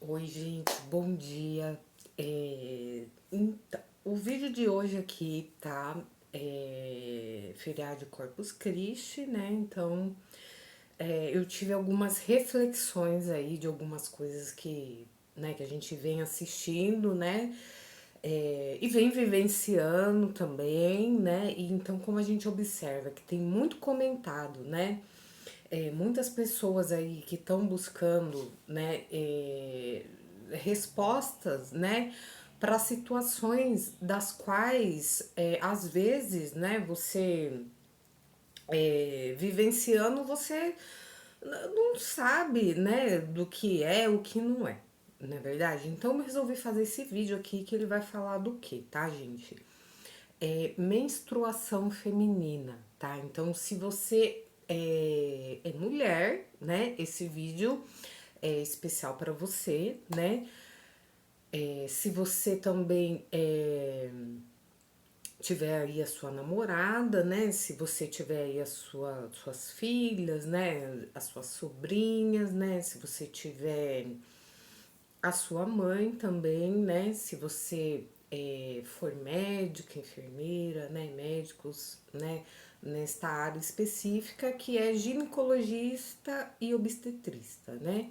Oi, gente, bom dia. Então, o vídeo de hoje aqui tá feriado de Corpus Christi, né? Então, eu tive algumas reflexões aí de algumas coisas que a gente vem assistindo, né? E vem vivenciando também, né? E então, como a gente observa que tem muito comentado, né? Muitas pessoas aí que estão buscando, né, respostas, né, para situações das quais, às vezes, né, você vivenciando, você não sabe, né, do que é, o que não é, não é verdade? Então eu resolvi fazer esse vídeo aqui que ele vai falar do que, tá, gente? Menstruação feminina, tá? Então, se você é mulher, né? Esse vídeo é especial para você, né? Se você também tiver aí a sua namorada, né? Se você tiver aí suas filhas, né? As suas sobrinhas, né? Se você tiver a sua mãe também, né? Se você for médica, enfermeira, né? Médicos, né? Nesta área específica que é ginecologista e obstetrista, né?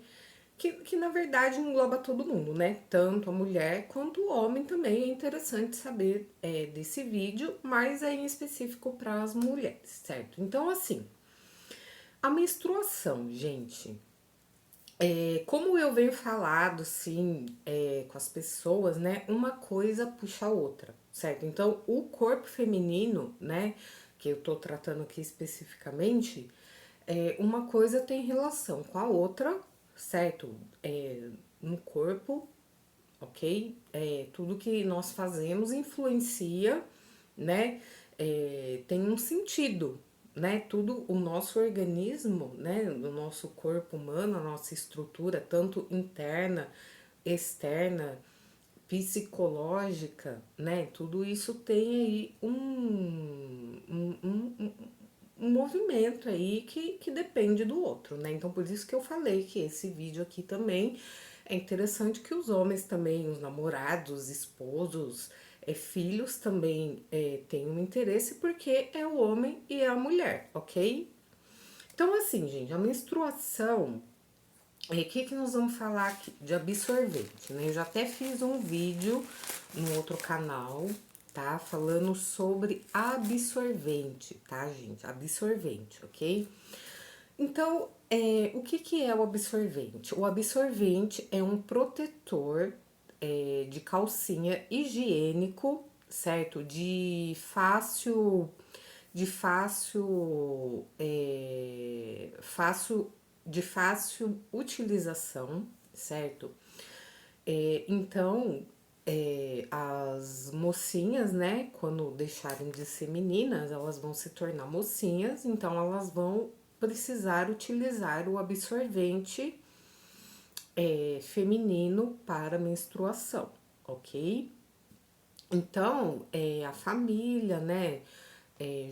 Que na verdade engloba todo mundo, né? Tanto a mulher quanto o homem também. É interessante saber desse vídeo, mas é em específico para as mulheres, certo? Então, assim, a menstruação, gente, como eu venho falado, assim, com as pessoas, né? Uma coisa puxa a outra, certo? Então, o corpo feminino, né? Que eu tô tratando aqui especificamente, uma coisa tem relação com a outra, certo? No corpo, ok? Tudo que nós fazemos influencia, né? Tem um sentido, né? Tudo o nosso organismo, né? O nosso corpo humano, a nossa estrutura, tanto interna, externa, psicológica, né? Tudo isso tem aí um movimento aí que depende do outro, né? Então, por isso que eu falei que esse vídeo aqui também é interessante que os homens também, os namorados, esposos, filhos também tenham interesse, porque é o homem e é a mulher, ok? Então, assim, gente, a menstruação, o que nós vamos falar aqui? De absorvente, né? Eu já até fiz um vídeo no outro canal, tá? Falando sobre absorvente, tá, gente? Absorvente, ok? Então, o que é o absorvente? O absorvente é um protetor de calcinha higiênico, certo? De fácil utilização, certo? Então, as mocinhas, né, quando deixarem de ser meninas, elas vão se tornar mocinhas, então elas vão precisar utilizar o absorvente feminino para menstruação, ok? Então, a família, né,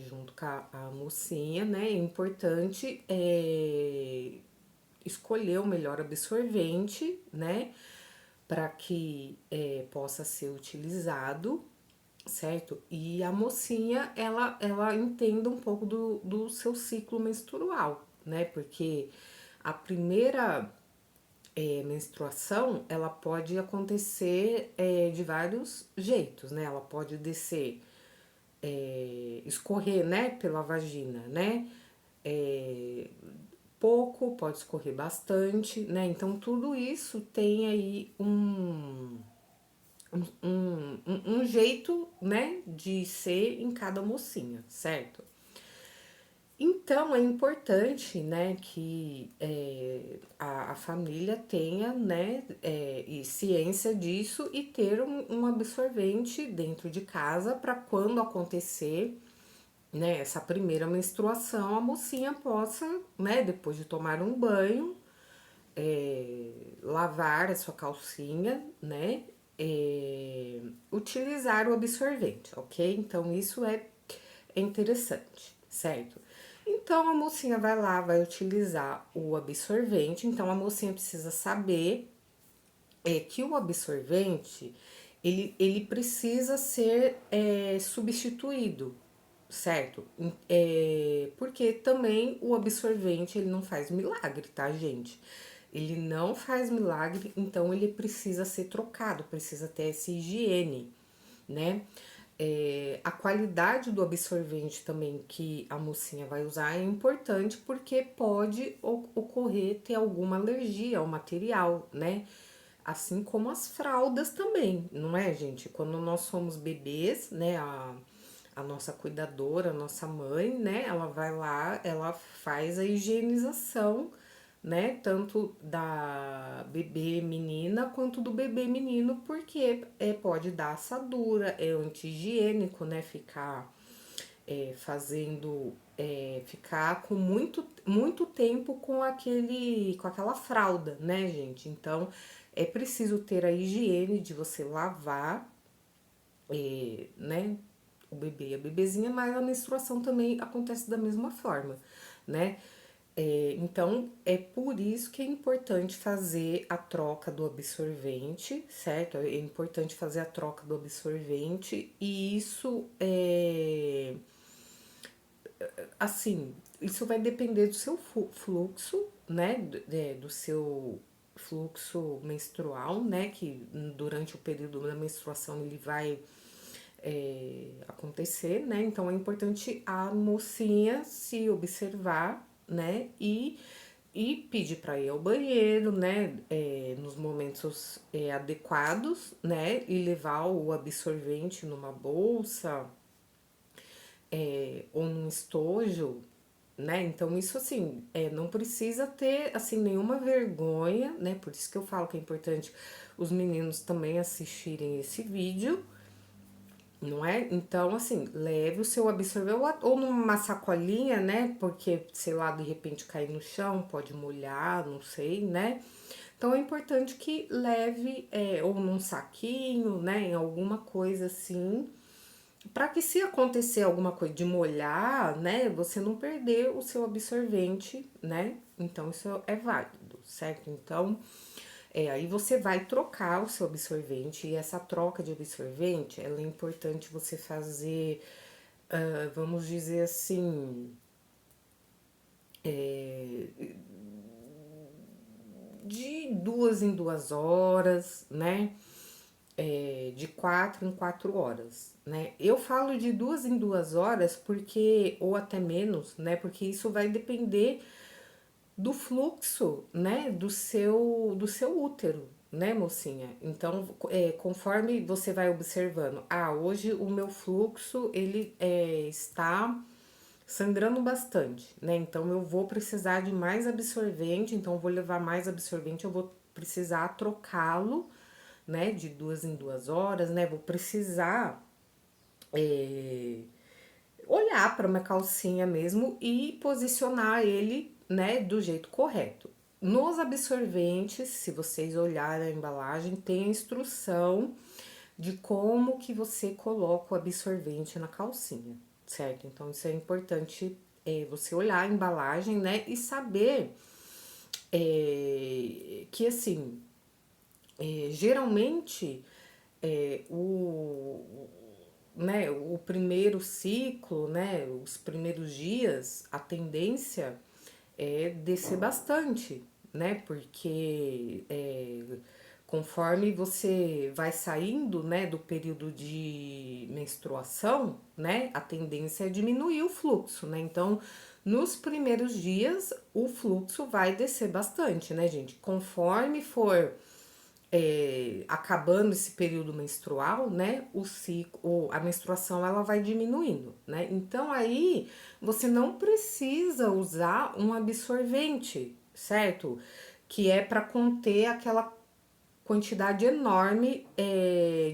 junto com a mocinha, né, é importante escolher o melhor absorvente, né, para que possa ser utilizado, certo? E a mocinha, ela entenda um pouco do seu ciclo menstrual, né? Porque a primeira menstruação, ela pode acontecer de vários jeitos, né? Ela pode descer, escorrer, né, pela vagina, né? É, pouco, pode escorrer bastante, né? Então, tudo isso tem aí um jeito, né, de ser em cada mocinha, certo? Então é importante, né, que a família tenha, né, e ciência disso e ter um absorvente dentro de casa para quando acontecer, né, essa primeira menstruação, a mocinha possa, né, depois de tomar um banho, lavar a sua calcinha, né? Utilizar o absorvente, ok? Então isso é interessante, certo? Então a mocinha vai lá, vai utilizar o absorvente. Então a mocinha precisa saber é que o absorvente, ele precisa ser substituído, certo? Porque também o absorvente, ele não faz milagre, tá, gente? Ele não faz milagre, então ele precisa ser trocado, precisa ter essa higiene, né? A qualidade do absorvente também que a mocinha vai usar é importante porque pode ocorrer ter alguma alergia ao material, né? Assim como as fraldas também, não é, gente? Quando nós somos bebês, né? A nossa cuidadora, a nossa mãe, né? Ela vai lá, ela faz a higienização, né? Tanto da bebê menina quanto do bebê menino, porque pode dar assadura, é anti-higiênico, né? Ficar fazendo ficar com muito tempo com aquela fralda, né, gente? Então é preciso ter a higiene de você lavar, né, o bebê e a bebezinha, mas a menstruação também acontece da mesma forma, né? Então, é por isso que é importante fazer a troca do absorvente, certo? É importante fazer a troca do absorvente e isso assim, isso vai depender do seu fluxo, né? Do seu fluxo menstrual, né? Que durante o período da menstruação ele vai acontecer, né? Então é importante a mocinha se observar, né? E pedir para ir ao banheiro, né? Nos momentos adequados, né? E levar o absorvente numa bolsa ou num estojo, né? Então isso assim, não precisa ter assim nenhuma vergonha, né? Por isso que eu falo que é importante os meninos também assistirem esse vídeo, não é? Então, assim, leve o seu absorvente ou numa sacolinha, né? Porque, sei lá, de repente cair no chão, pode molhar, não sei, né? Então é importante que leve, ou num saquinho, né? Em alguma coisa assim, para que se acontecer alguma coisa de molhar, né? Você não perder o seu absorvente, né? Então isso é válido, certo? Então. Aí você vai trocar o seu absorvente e essa troca de absorvente, ela é importante você fazer, vamos dizer assim, de 2 em 2 horas, né? De 4 em 4 horas, né? Eu falo de 2 em 2 horas porque, ou até menos, né? Porque isso vai depender do fluxo, né, do seu útero, né, mocinha? Então, conforme você vai observando, hoje o meu fluxo ele está sangrando bastante, né? Então eu vou precisar de mais absorvente, então eu vou levar mais absorvente, eu vou precisar trocá-lo, né, de 2 em 2 horas, né? Vou precisar olhar para uma calcinha mesmo e posicionar ele, né, do jeito correto. Nos absorventes, se vocês olharem a embalagem, tem a instrução de como que você coloca o absorvente na calcinha, certo? Então isso é importante você olhar a embalagem, né, e saber que assim, geralmente o primeiro ciclo, né, os primeiros dias, a tendência é descer bastante, né, porque conforme você vai saindo, né, do período de menstruação, né, a tendência é diminuir o fluxo, né, então nos primeiros dias o fluxo vai descer bastante, né, gente, conforme for acabando esse período menstrual, né, o ciclo, a menstruação ela vai diminuindo, né? Então aí você não precisa usar um absorvente, certo? Que é para conter aquela quantidade enorme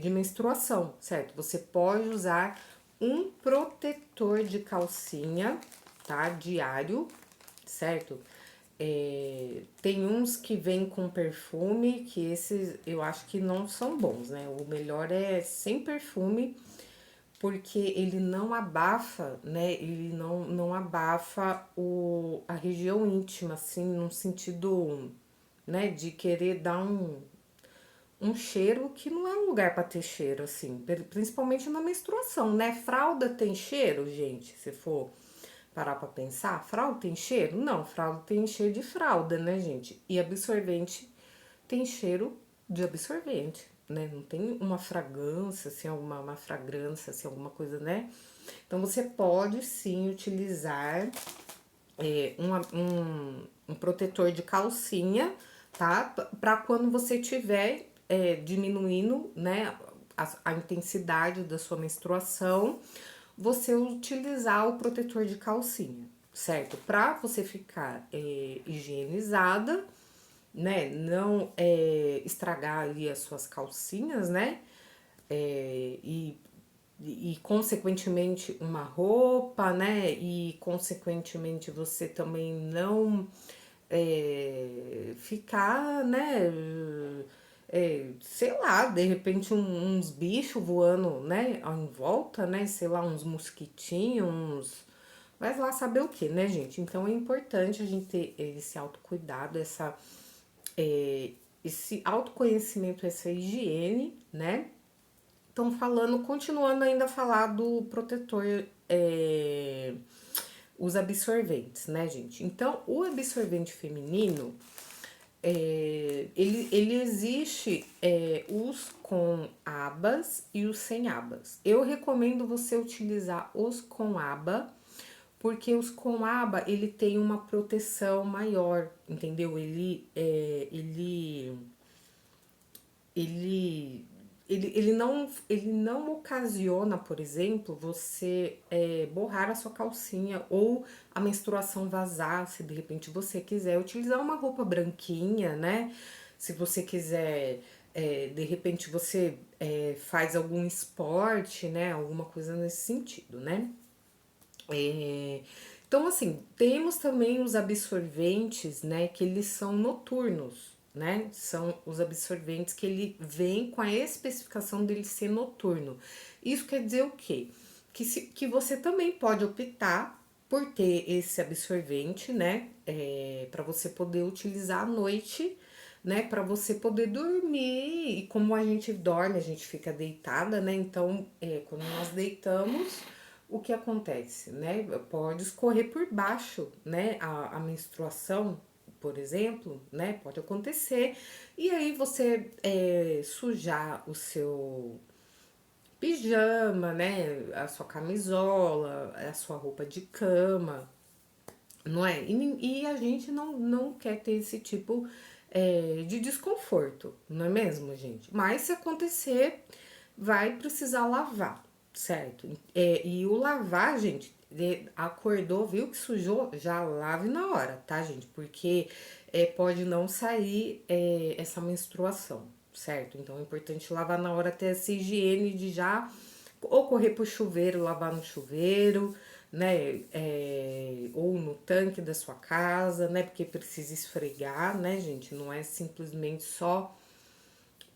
de menstruação, certo? Você pode usar um protetor de calcinha, tá? Diário, certo? Tem uns que vêm com perfume, que esses eu acho que não são bons, né? O melhor é sem perfume, porque ele não abafa, né? Ele não abafa a região íntima, assim, num sentido, né? De querer dar um cheiro que não é um lugar para ter cheiro, assim, principalmente na menstruação, né? Fralda tem cheiro, gente, se for parar pra pensar, fralda tem cheiro? Não, fralda tem cheiro de fralda, né, gente? E absorvente tem cheiro de absorvente, né? Não tem uma fragrância, assim, uma fragrância, assim, alguma coisa, né? Então você pode sim utilizar um protetor de calcinha, tá? Para quando você tiver diminuindo, né, a intensidade da sua menstruação, você utilizar o protetor de calcinha, certo? Para você ficar higienizada, né? Não estragar ali as suas calcinhas, né? É, e consequentemente uma roupa, né? E consequentemente você também não ficar, né? Sei lá, de repente uns bichos voando, né? Em volta, né? Sei lá, uns mosquitinhos, vai lá saber o que, né, gente? Então é importante a gente ter esse autocuidado, é, esse autoconhecimento, essa higiene, né? Então, continuando ainda a falar do protetor, os absorventes, né, gente? Então, o absorvente feminino, ele existe os com abas e os sem abas. Eu recomendo você utilizar os com aba, porque os com aba, ele tem uma proteção maior, entendeu? Ele, ele não ocasiona, por exemplo, você borrar a sua calcinha ou a menstruação vazar, se de repente você quiser utilizar uma roupa branquinha, né? Se você quiser, de repente você faz algum esporte, né? Alguma coisa nesse sentido, né? É, então, assim, temos também os absorventes, né, que eles são noturnos, né? São os absorventes que ele vem com a especificação dele ser noturno. Isso quer dizer o quê? Que você também pode optar por ter esse absorvente, né, para você poder utilizar à noite, né, para você poder dormir. E como a gente dorme, a gente fica deitada, né? Então, quando nós deitamos, o que acontece, né? Pode escorrer por baixo, né? A menstruação, por exemplo, né? Pode acontecer. E aí você sujar o seu pijama, né? A sua camisola, a sua roupa de cama, não é? E a gente não quer ter esse tipo de desconforto, não é mesmo, gente? Mas se acontecer, vai precisar lavar, certo? E o lavar, gente, acordou, viu que sujou, já lave na hora, tá, gente? Porque pode não sair essa menstruação, certo? Então é importante lavar na hora, ter essa higiene de já ou correr pro chuveiro, lavar no chuveiro, né? Ou no tanque da sua casa, né? Porque precisa esfregar, né, gente? Não é simplesmente só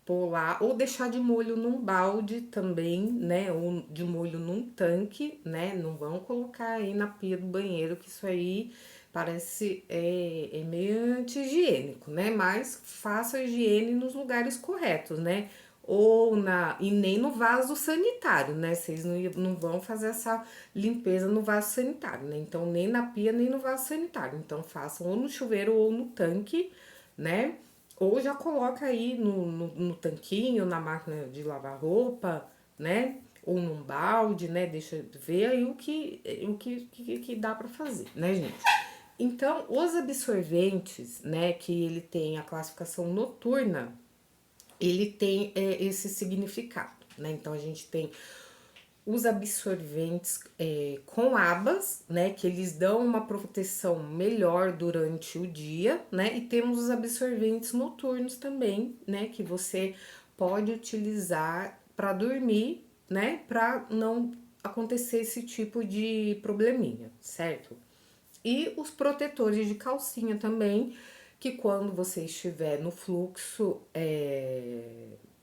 pôr lá, ou deixar de molho num balde também, né? Ou de molho num tanque, né? Não vão colocar aí na pia do banheiro, que isso aí parece meio anti-higiênico, né? Mas faça a higiene nos lugares corretos, né? Ou e nem no vaso sanitário, né? Vocês não vão fazer essa limpeza no vaso sanitário, né? Então, nem na pia, nem no vaso sanitário. Então, façam ou no chuveiro ou no tanque, né? Ou já coloca aí no tanquinho, na máquina de lavar roupa, né? Ou num balde, né? Deixa ver aí que dá pra fazer, né, gente? Então, os absorventes, né, que ele tem a classificação noturna, ele tem esse significado, né? Então, a gente tem os absorventes com abas, né, que eles dão uma proteção melhor durante o dia, né, e temos os absorventes noturnos também, né, que você pode utilizar para dormir, né, para não acontecer esse tipo de probleminha, certo? E os protetores de calcinha também, que quando você estiver no fluxo,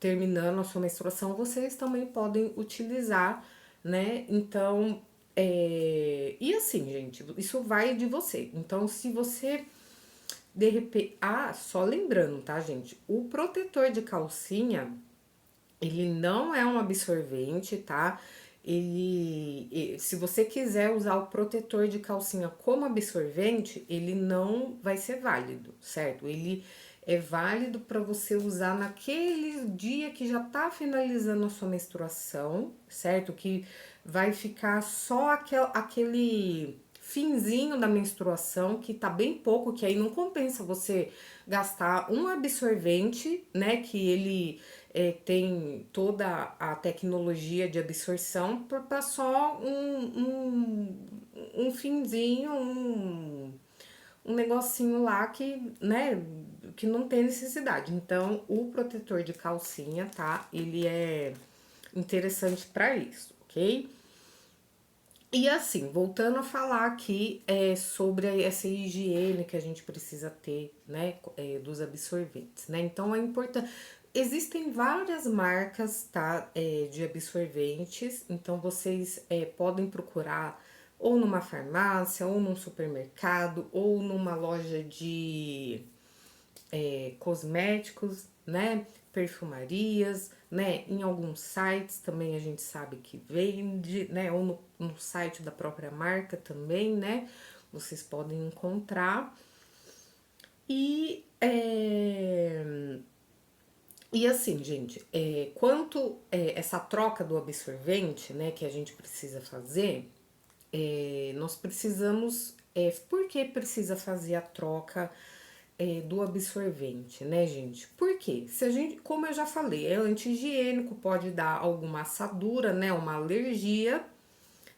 terminando a sua menstruação, vocês também podem utilizar, né? Então, e assim, gente, isso vai de você. Então, se você De repente, só lembrando, tá, gente? O protetor de calcinha, ele não é um absorvente, tá? Se você quiser usar o protetor de calcinha como absorvente, ele não vai ser válido, certo? Ele é válido para você usar naquele dia que já tá finalizando a sua menstruação, certo? Que vai ficar só aquele finzinho da menstruação, que tá bem pouco, que aí não compensa você gastar um absorvente, né? Que ele tem toda a tecnologia de absorção para só um finzinho, um negocinho lá que, né, que não tem necessidade. Então, o protetor de calcinha, tá? Ele é interessante para isso, ok? E assim, voltando a falar aqui sobre essa higiene que a gente precisa ter, né, dos absorventes, né? Então é importante. Existem várias marcas, tá, de absorventes, então vocês podem procurar ou numa farmácia, ou num supermercado, ou numa loja de cosméticos, né? Perfumarias, né? Em alguns sites também a gente sabe que vende, né? Ou no site da própria marca também, né? Vocês podem encontrar. E, e assim, gente, quanto essa troca do absorvente, né, que a gente precisa fazer, nós precisamos. Por que precisa fazer a troca do absorvente, né, gente? Porque se a gente, como eu já falei, é anti-higiênico, pode dar alguma assadura, né, uma alergia,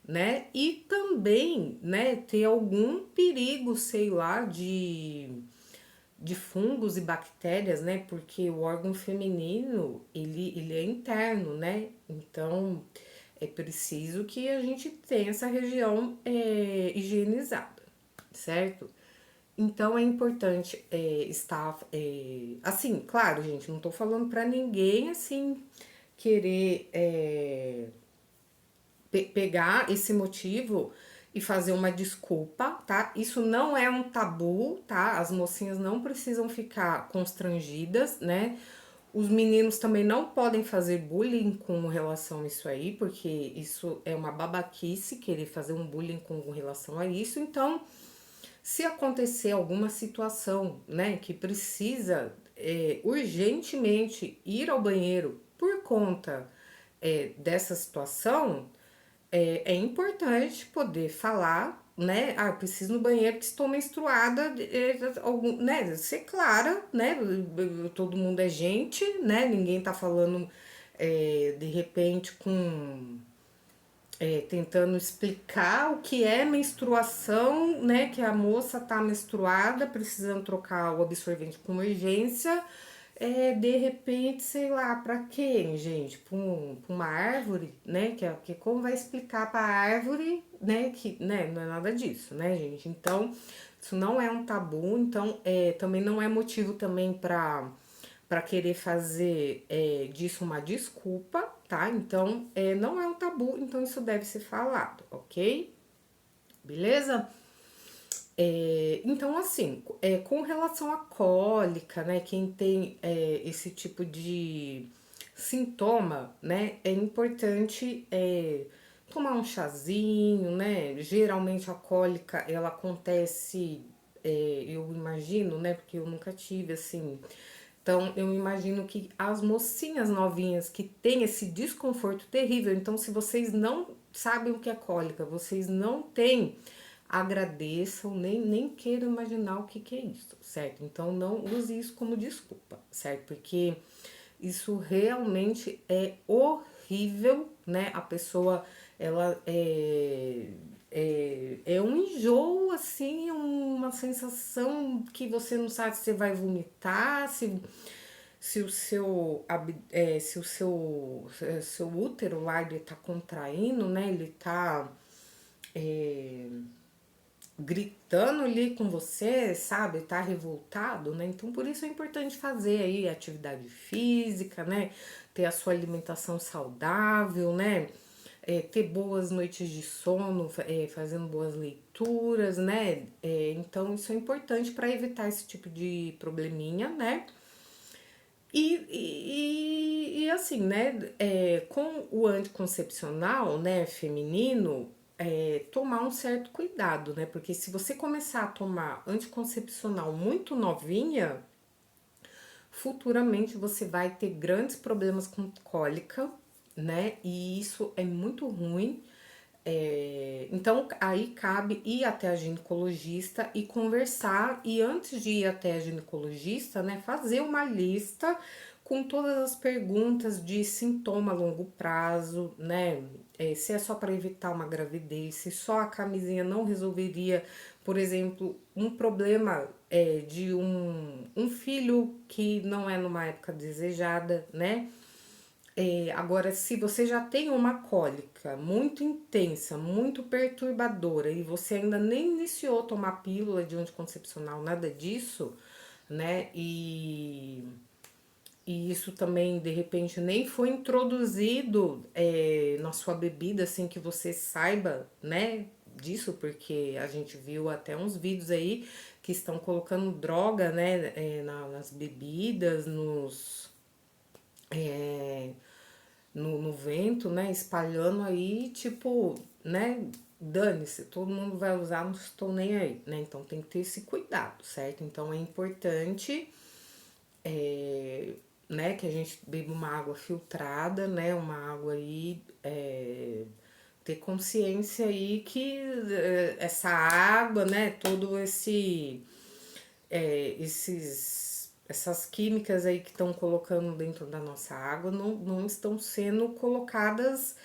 né? E também, né, ter algum perigo, sei lá, de fungos e bactérias, né? Porque o órgão feminino, ele é interno, né? Então, é preciso que a gente tenha essa região higienizada, certo? Então é importante estar assim, claro, gente, não tô falando pra ninguém assim querer pegar esse motivo e fazer uma desculpa, tá? Isso não é um tabu, tá? As mocinhas não precisam ficar constrangidas, né? Os meninos também não podem fazer bullying com relação a isso aí, porque isso é uma babaquice querer fazer um bullying com relação a isso. Então, se acontecer alguma situação, né, que precisa urgentemente ir ao banheiro por conta dessa situação, é importante poder falar, né? Ah, eu preciso ir no banheiro porque estou menstruada, né? Ser clara, né? Todo mundo é gente, né? Ninguém tá falando de repente com tentando explicar o que é menstruação, né? Que a moça tá menstruada, precisando trocar o absorvente com urgência. De repente, sei lá, pra quem, gente? Pra uma árvore, né? Que como vai explicar pra árvore, né? Que, né? Não é nada disso, né, gente? Então, isso não é um tabu, então, também não é motivo também para querer fazer disso uma desculpa, tá? Então, não é um tabu, então isso deve ser falado, ok? Beleza? Então, assim, com relação à cólica, né? Quem tem esse tipo de sintoma, né? É importante tomar um chazinho, né? Geralmente a cólica, ela acontece, eu imagino, né? Porque eu nunca tive, assim. Então, eu imagino que as mocinhas novinhas que têm esse desconforto terrível, então, se vocês não sabem o que é cólica, vocês não têm, agradeçam, nem queiram imaginar o que é isso, certo? Então, não use isso como desculpa, certo? Porque isso realmente é horrível, né? A pessoa, ela é um enjoo, assim, uma sensação que você não sabe se você vai vomitar, se o seu útero lá, ele tá contraindo, né? Ele tá gritando ali com você, sabe? Tá revoltado, né? Então, por isso é importante fazer aí atividade física, né? Ter a sua alimentação saudável, né? ter boas noites de sono, fazendo boas leituras, né? Então, isso é importante para evitar esse tipo de probleminha, né? E assim, né, com o anticoncepcional, né, feminino, tomar um certo cuidado, né? Porque se você começar a tomar anticoncepcional muito novinha, futuramente você vai ter grandes problemas com cólica, né? E isso é muito ruim. Então aí cabe ir até a ginecologista e conversar, e antes de ir até a ginecologista, né, fazer uma lista com todas as perguntas de sintoma a longo prazo, né? Se é só para evitar uma gravidez, se só a camisinha não resolveria, por exemplo, um problema de um filho que não é numa época desejada, né? Agora, se você já tem uma cólica muito intensa, muito perturbadora e você ainda nem iniciou a tomar pílula de anticoncepcional, nada disso, né? E isso também, de repente, nem foi introduzido na sua bebida, assim, que você saiba, né? Disso, porque a gente viu até uns vídeos aí que estão colocando droga, né? Nas bebidas, é, no vento, né? Espalhando aí, tipo, né? Dane-se, todo mundo vai usar, não estou nem aí, né? Então tem que ter esse cuidado, certo? Então é importante, é, né, que a gente beba uma água filtrada, né? Uma água aí, ter consciência aí que essa água, né? Todo essas químicas aí que estão colocando dentro da nossa água não estão sendo colocadas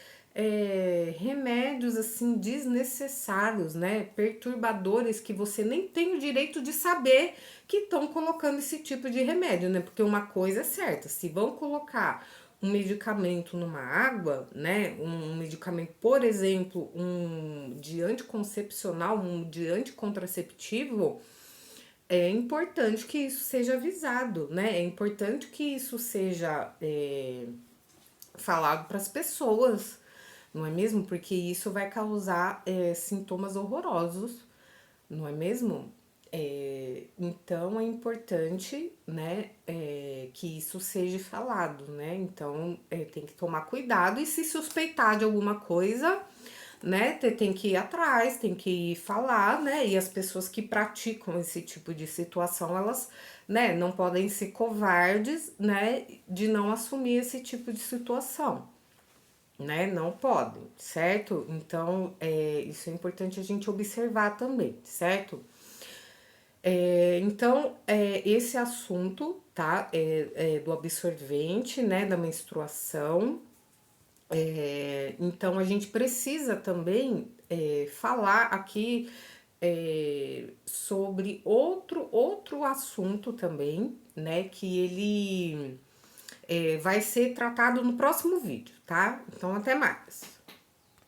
remédios assim desnecessários, né? Perturbadores que você nem tem o direito de saber que estão colocando esse tipo de remédio, né? Porque uma coisa é certa, se vão colocar um medicamento numa água, né? Um medicamento, por exemplo, um de anticoncepcional, um de anticontraceptivo, é importante que isso seja avisado, né? É importante que isso seja falado para as pessoas, não é mesmo? Porque isso vai causar sintomas horrorosos, não é mesmo? Então é importante, né, que isso seja falado, né? Então tem que tomar cuidado e se suspeitar de alguma coisa, né, tem que ir atrás, tem que falar, né? E as pessoas que praticam esse tipo de situação, elas, né, não podem ser covardes, né, de não assumir esse tipo de situação, né? Não podem, certo? Então, isso é importante a gente observar também, certo? Então, esse assunto, tá? Do absorvente, né? Da menstruação. Então, a gente precisa também falar aqui sobre outro assunto também, né? Que ele vai ser tratado no próximo vídeo, tá? Então, até mais.